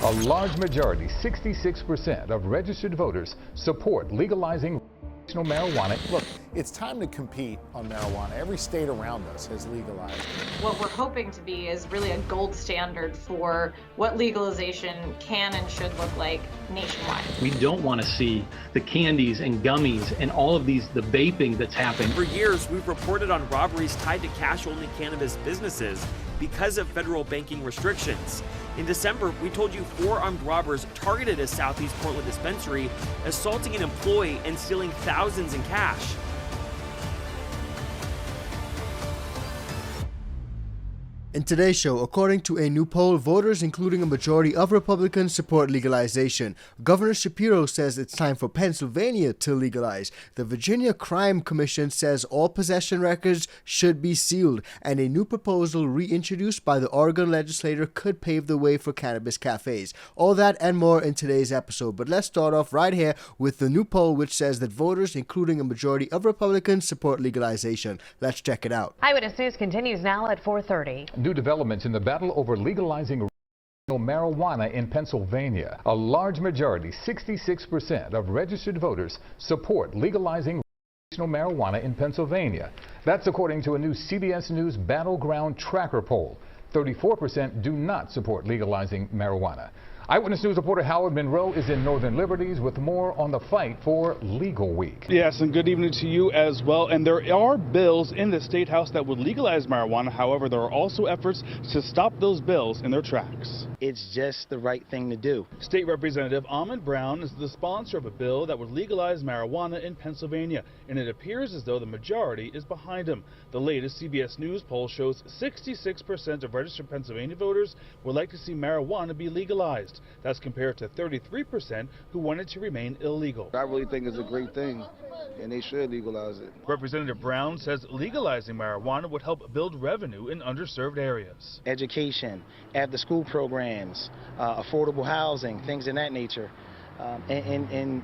A large majority, 66% of registered voters support legalizing recreational marijuana. Look, it's time to compete on marijuana. Every state around us has legalized it. What we're hoping to be is really a gold standard for what legalization can and should look like nationwide. We don't want to see the candies and gummies and all of these, the vaping that's happening. For years, we've reported on robberies tied to cash-only cannabis businesses because of federal banking restrictions. In December, we told you 4 armed robbers targeted a Southeast Portland dispensary, assaulting an employee and stealing thousands in cash. In today's show, according to a new poll, voters, including a majority of Republicans, support legalization. Governor Shapiro says it's time for Pennsylvania to legalize. The Virginia Crime Commission says all possession records should be sealed. And a new proposal reintroduced by the Oregon legislature could pave the way for cannabis cafes. All that and more in today's episode. But let's start off right here with the new poll, which says that voters, including a majority of Republicans, support legalization. Let's check it out. Eyewitness News continues now at 4:30. New developments in the battle over legalizing marijuana in Pennsylvania. A large majority, 66% of registered voters support legalizing marijuana in Pennsylvania. That's according to a new CBS News Battleground Tracker poll. 34% do not support legalizing marijuana. Eyewitness News reporter Howard Monroe is in Northern Liberties with more on the fight for Legal Week. Yes, and good evening to you as well. And there are bills in the State House that would legalize marijuana. However, there are also efforts to stop those bills in their tracks. It's just the right thing to do. State Representative Ahmed Brown is the sponsor of a bill that would legalize marijuana in Pennsylvania, and it appears as though the majority is behind him. The latest CBS News poll shows 66% of registered Pennsylvania voters would like to see marijuana be legalized. That's compared to 33% who wanted to remain illegal. I really think it's a great thing, and they should legalize it. Representative Brown says legalizing marijuana would help build revenue in underserved areas. Education, after-school programs, affordable housing, things of that nature, and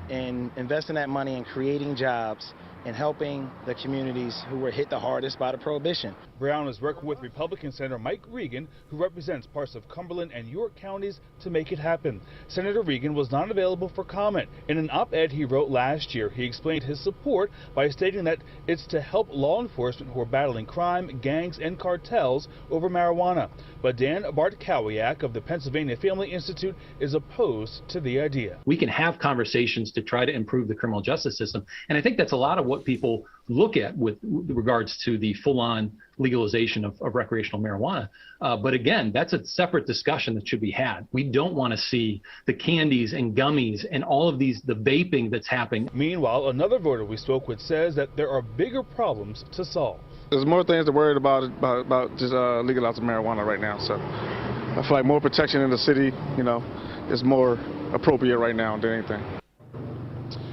investing that money in creating jobs and helping the communities who were hit the hardest by the prohibition. Brown is working with Republican Senator Mike Regan, who represents parts of Cumberland and York counties, to make it happen. Senator Regan was not available for comment. In an op-ed he wrote last year, he explained his support by stating that it's to help law enforcement who are battling crime, gangs, and cartels over marijuana. But Dan Bartkowiak of the Pennsylvania Family Institute is opposed to the idea. We can have conversations to try to improve the criminal justice system. And I think that's a lot of what people look at with regards to the full-on legalization of recreational marijuana. But again, that's a separate discussion that should be had. We don't want to see the candies and gummies and all of these, the vaping that's happening. Meanwhile, another voter we spoke with says that there are bigger problems to solve. There's more things to worry about just legalizing marijuana right now. So I feel like more protection in the city, is more appropriate right now than anything.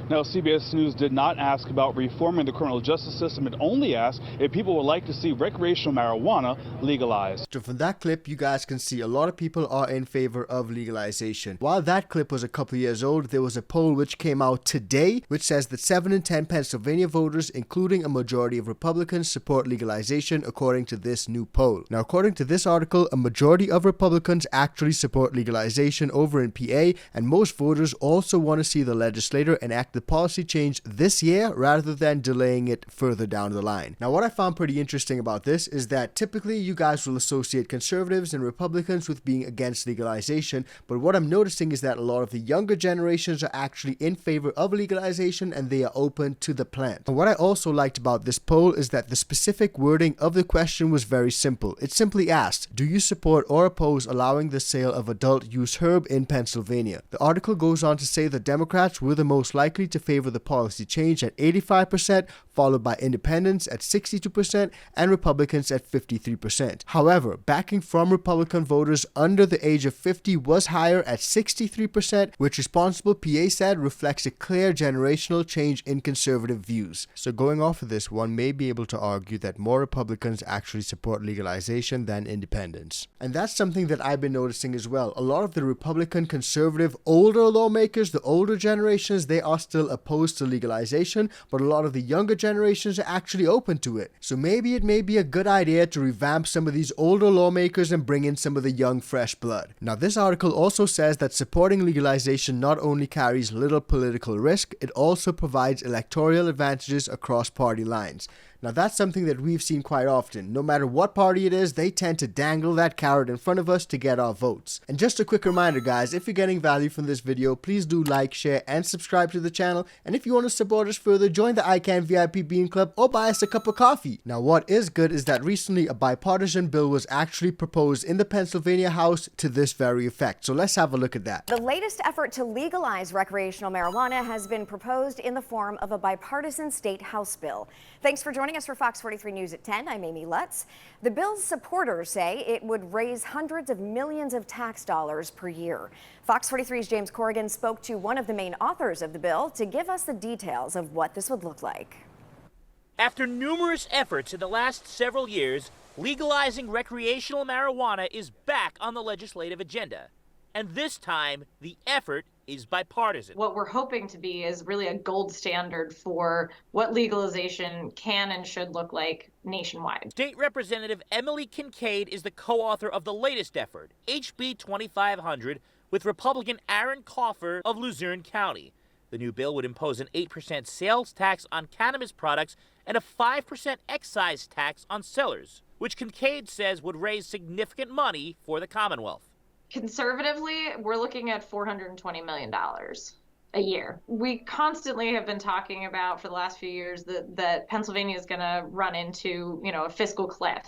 Now, CBS News did not ask about reforming the criminal justice system. It only asked if people would like to see recreational marijuana legalized. So from that clip, you guys can see a lot of people are in favor of legalization. While that clip was a couple years old, there was a poll which came out today, which says that 7 in 10 Pennsylvania voters, including a majority of Republicans, support legalization, according to this new poll. Now, according to this article, a majority of Republicans actually support legalization over in PA, and most voters also want to see the legislature enact the policy change this year rather than delaying it further down the line. Now, what I found pretty interesting about this is that typically you guys will associate conservatives and Republicans with being against legalization, but what I'm noticing is that a lot of the younger generations are actually in favor of legalization and they are open to the plan. And what I also liked about this poll is that the specific wording of the question was very simple. It simply asked, do you support or oppose allowing the sale of adult use herb in Pennsylvania? The article goes on to say the Democrats were the most likely to favor the policy change at 85%, followed by independents at 62% and Republicans at 53%. However, backing from Republican voters under the age of 50 was higher at 63%, which Responsible PA said reflects a clear generational change in conservative views. So going off of this, one may be able to argue that more Republicans actually support legalization than independents. And that's something that I've been noticing as well. A lot of the Republican conservative older lawmakers, the older generations, they are still still opposed to legalization, but a lot of the younger generations are actually open to it. So maybe it may be a good idea to revamp some of these older lawmakers and bring in some of the young, fresh blood. Now, this article also says that supporting legalization not only carries little political risk, it also provides electoral advantages across party lines. Now, that's something that we've seen quite often. No matter what party it is, they tend to dangle that carrot in front of us to get our votes. And just a quick reminder, guys, if you're getting value from this video, please do like, share, and subscribe to the channel. And if you want to support us further, join the ICANN VIP Bean Club or buy us a cup of coffee. Now, what is good is that recently a bipartisan bill was actually proposed in the Pennsylvania House to this very effect. So let's have a look at that. The latest effort to legalize recreational marijuana has been proposed in the form of a bipartisan state House bill. Thanks for joining us for Fox 43 News at 10. I'm Amy Lutz. The bill's supporters say it would raise hundreds of millions of tax dollars per year. Fox 43's James Corrigan spoke to one of the main authors of the bill to give us the details of what this would look like. After numerous efforts in the last several years, legalizing recreational marijuana is back on the legislative agenda. And this time, the effort is bipartisan. What we're hoping to be is really a gold standard for what legalization can and should look like nationwide. State Representative Emily Kincaid is the co-author of the latest effort, HB 2500, with Republican Aaron Coffer of Luzerne County. The new bill would impose an 8% sales tax on cannabis products and a 5% excise tax on sellers, which Kincaid says would raise significant money for the Commonwealth. Conservatively, we're looking at $420 million a year. We constantly have been talking about for the last few years that Pennsylvania is going to run into, a fiscal cliff.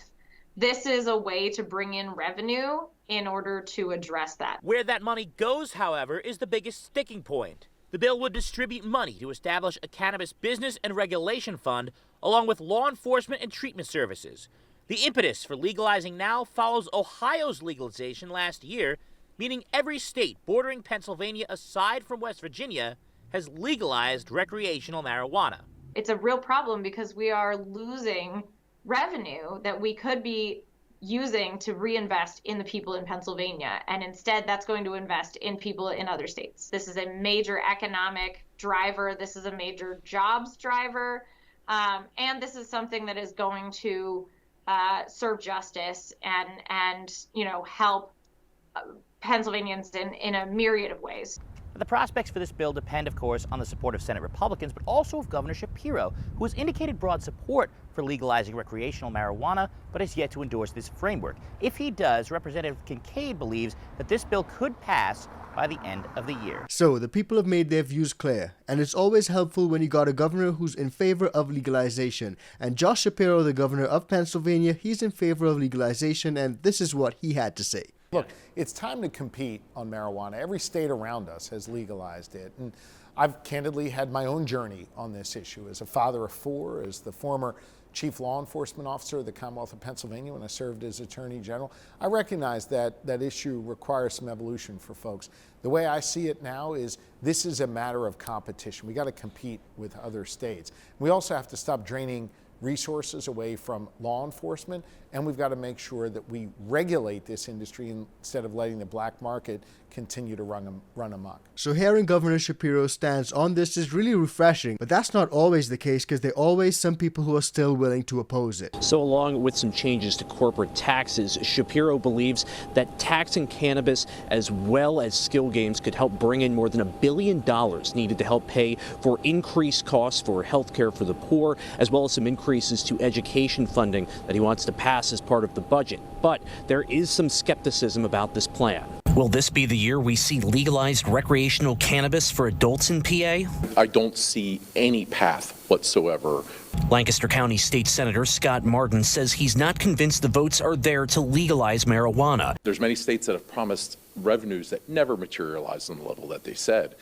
This is a way to bring in revenue in order to address that. Where that money goes, however, is the biggest sticking point. The bill would distribute money to establish a cannabis business and regulation fund, along with law enforcement and treatment services. The impetus for legalizing now follows Ohio's legalization last year, meaning every state bordering Pennsylvania aside from West Virginia has legalized recreational marijuana. It's a real problem because we are losing revenue that we could be using to reinvest in the people in Pennsylvania, and instead that's going to invest in people in other states. This is a major economic driver. This is a major jobs driver, and this is something that is going to serve justice and help Pennsylvanians in a myriad of ways. The prospects for this bill depend, of course, on the support of Senate Republicans, but also of Governor Shapiro, who has indicated broad support for legalizing recreational marijuana, but has yet to endorse this framework. If he does, Representative Kincaid believes that this bill could pass by the end of the year. So the people have made their views clear, and it's always helpful when you got a governor who's in favor of legalization. And Josh Shapiro, the governor of Pennsylvania, he's in favor of legalization, and this is what he had to say. Look, it's time to compete on marijuana. Every state around us has legalized it. And I've candidly had my own journey on this issue as a father of four, as the former chief law enforcement officer of the Commonwealth of Pennsylvania when I served as Attorney General. I recognize that that issue requires some evolution for folks. The way I see it now is this is a matter of competition. We got to compete with other states. We also have to stop draining resources away from law enforcement, and we've got to make sure that we regulate this industry instead of letting the black market continue to run amok. So hearing Governor Shapiro's stance on this is really refreshing, but that's not always the case because there are always some people who are still willing to oppose it. So along with some changes to corporate taxes, Shapiro believes that taxing cannabis as well as skill games could help bring in more than $1 billion needed to help pay for increased costs for health care for the poor, as well as some increases to education funding that he wants to pass as part of the budget. But there is some skepticism about this plan. Will this be the year we see legalized recreational cannabis for adults in PA? I don't see any path whatsoever. Lancaster County State Senator Scott Martin says he's not convinced the votes are there to legalize marijuana. There's many states that have promised revenues that never materialize on the level that they said.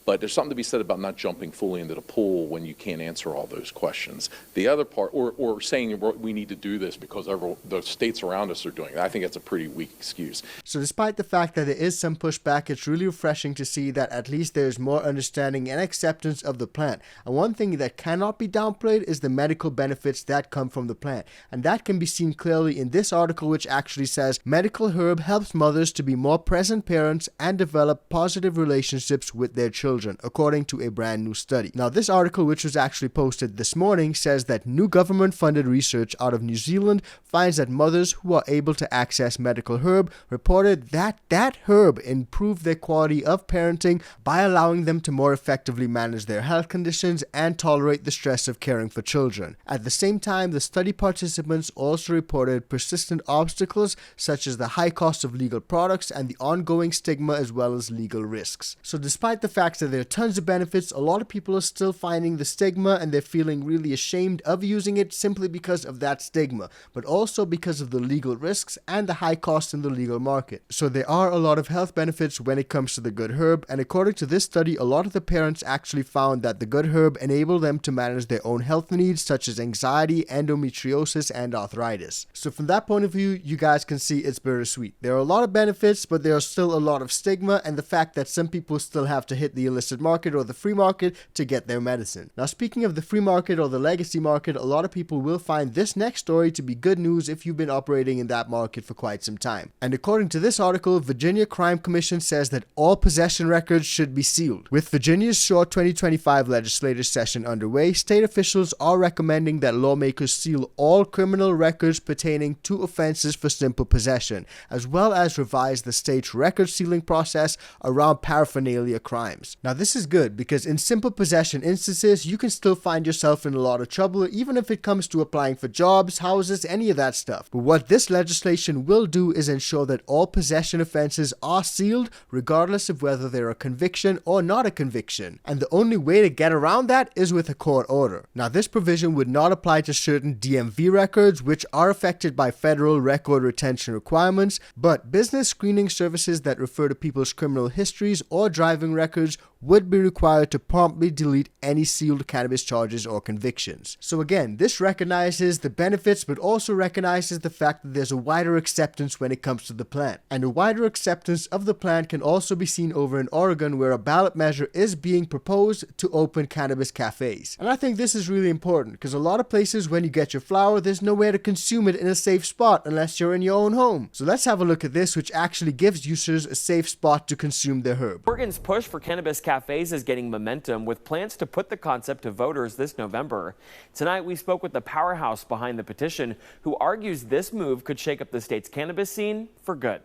But there's something to be said about not jumping fully into the pool when you can't answer all those questions. The other part, or saying we need to do this because the states around us are doing it, I think that's a pretty weak excuse. So despite the fact that there is some pushback, it's really refreshing to see that at least there's more understanding and acceptance of the plant. And one thing that cannot be downplayed is the medical benefits that come from the plant. And that can be seen clearly in this article, which actually says medical herb helps mothers to be more present parents and develop positive relationships with their children. children, according to a brand new study. Now, this article, which was actually posted this morning, says that new government-funded research out of New Zealand finds that mothers who are able to access medical herb reported that herb improved their quality of parenting by allowing them to more effectively manage their health conditions and tolerate the stress of caring for children. At the same time, the study participants also reported persistent obstacles such as the high cost of legal products and the ongoing stigma as well as legal risks. So despite the fact that there are tons of benefits, a lot of people are still finding the stigma and they're feeling really ashamed of using it simply because of that stigma, but also because of the legal risks and the high cost in the legal market. So there are a lot of health benefits when it comes to the good herb, and according to this study, a lot of the parents actually found that the good herb enabled them to manage their own health needs such as anxiety, endometriosis, and arthritis. So from that point of view, you guys can see it's bittersweet. There are a lot of benefits, but there are still a lot of stigma and the fact that some people still have to hit the illicit market or the free market to get their medicine. Now, speaking of the free market or the legacy market, a lot of people will find this next story to be good news if you've been operating in that market for quite some time. And according to this article, Virginia Crime Commission says that all possession records should be sealed. With Virginia's short 2025 legislative session underway, state officials are recommending that lawmakers seal all criminal records pertaining to offenses for simple possession, as well as revise the state's record sealing process around paraphernalia crimes. Now, this is good because in simple possession instances, you can still find yourself in a lot of trouble, even if it comes to applying for jobs, houses, any of that stuff. But what this legislation will do is ensure that all possession offenses are sealed, regardless of whether they're a conviction or not a conviction. And the only way to get around that is with a court order. Now, this provision would not apply to certain DMV records, which are affected by federal record retention requirements, but business screening services that refer to people's criminal histories or driving records would be required to promptly delete any sealed cannabis charges or convictions. So again, this recognizes the benefits but also recognizes the fact that there's a wider acceptance when it comes to the plant. And a wider acceptance of the plant can also be seen over in Oregon, where a ballot measure is being proposed to open cannabis cafes. And I think this is really important because a lot of places when you get your flower, there's nowhere to consume it in a safe spot unless you're in your own home. So let's have a look at this, which actually gives users a safe spot to consume their herb. Oregon's push for cannabis cafes is getting momentum with plans to put the concept to voters this November. Tonight, we spoke with the powerhouse behind the petition, who argues this move could shake up the state's cannabis scene for good.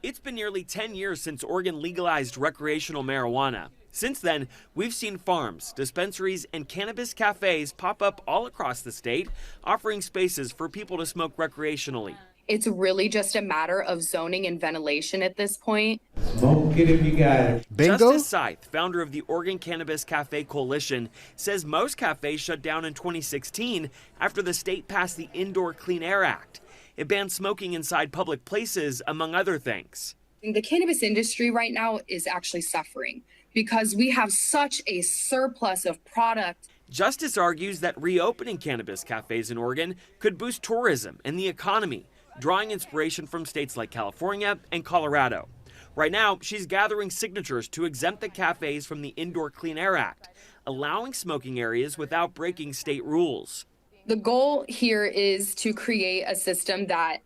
It's been nearly 10 years since Oregon legalized recreational marijuana. Since then, we've seen farms, dispensaries, and cannabis cafes pop up all across the state, offering spaces for people to smoke recreationally. It's really just a matter of zoning and ventilation at this point. Smoke it if you got it. Bingo? Justice Scythe, founder of the Oregon Cannabis Cafe Coalition, says most cafes shut down in 2016 after the state passed the Indoor Clean Air Act. It bans smoking inside public places, among other things. The cannabis industry right now is actually suffering because we have such a surplus of product. Justice argues that reopening cannabis cafes in Oregon could boost tourism and the economy, drawing inspiration from states like California and Colorado. Right now, she's gathering signatures to exempt the cafes from the Indoor Clean Air Act, allowing smoking areas without breaking state rules. The goal here is to create a system that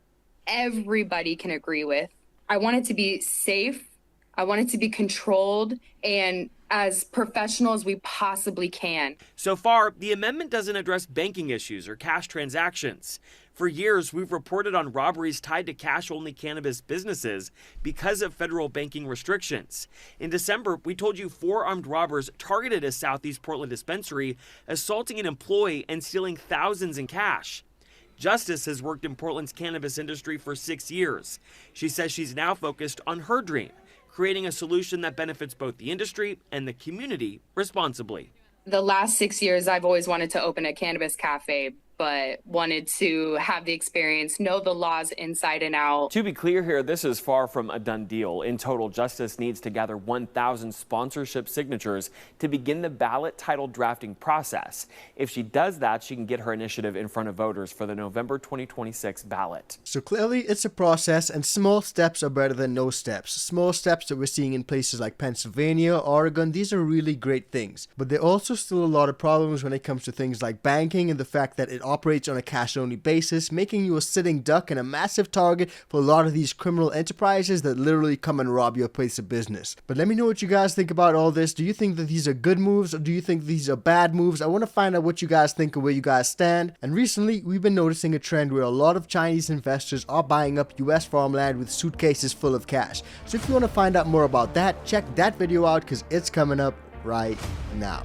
everybody can agree with. I want it to be safe. I want it to be controlled and as professional as we possibly can. So far, the amendment doesn't address banking issues or cash transactions. For years, we've reported on robberies tied to cash-only cannabis businesses because of federal banking restrictions. In December, we told you 4 armed robbers targeted a Southeast Portland dispensary, assaulting an employee and stealing thousands in cash. Justice has worked in Portland's cannabis industry for 6 years. She says she's now focused on her dream, creating a solution that benefits both the industry and the community responsibly. The last 6 years, I've always wanted to open a cannabis cafe, but wanted to have the experience, know the laws inside and out. To be clear here, this is far from a done deal. In total, Justice needs to gather 1,000 sponsorship signatures to begin the ballot title drafting process. If she does that, she can get her initiative in front of voters for the November 2026 ballot. So clearly it's a process, and small steps are better than no steps. Small steps that we're seeing in places like Pennsylvania, Oregon, these are really great things. But there are also still a lot of problems when it comes to things like banking and the fact that it operates on a cash-only basis, making you a sitting duck and a massive target for a lot of these criminal enterprises that literally come and rob your place of business. But let me know what you guys think about all this. Do you think that these are good moves, or do you think these are bad moves? I want to find out what you guys think and where you guys stand. And recently, we've been noticing a trend where a lot of Chinese investors are buying up US farmland with suitcases full of cash. So if you want to find out more about that, check that video out because it's coming up right now.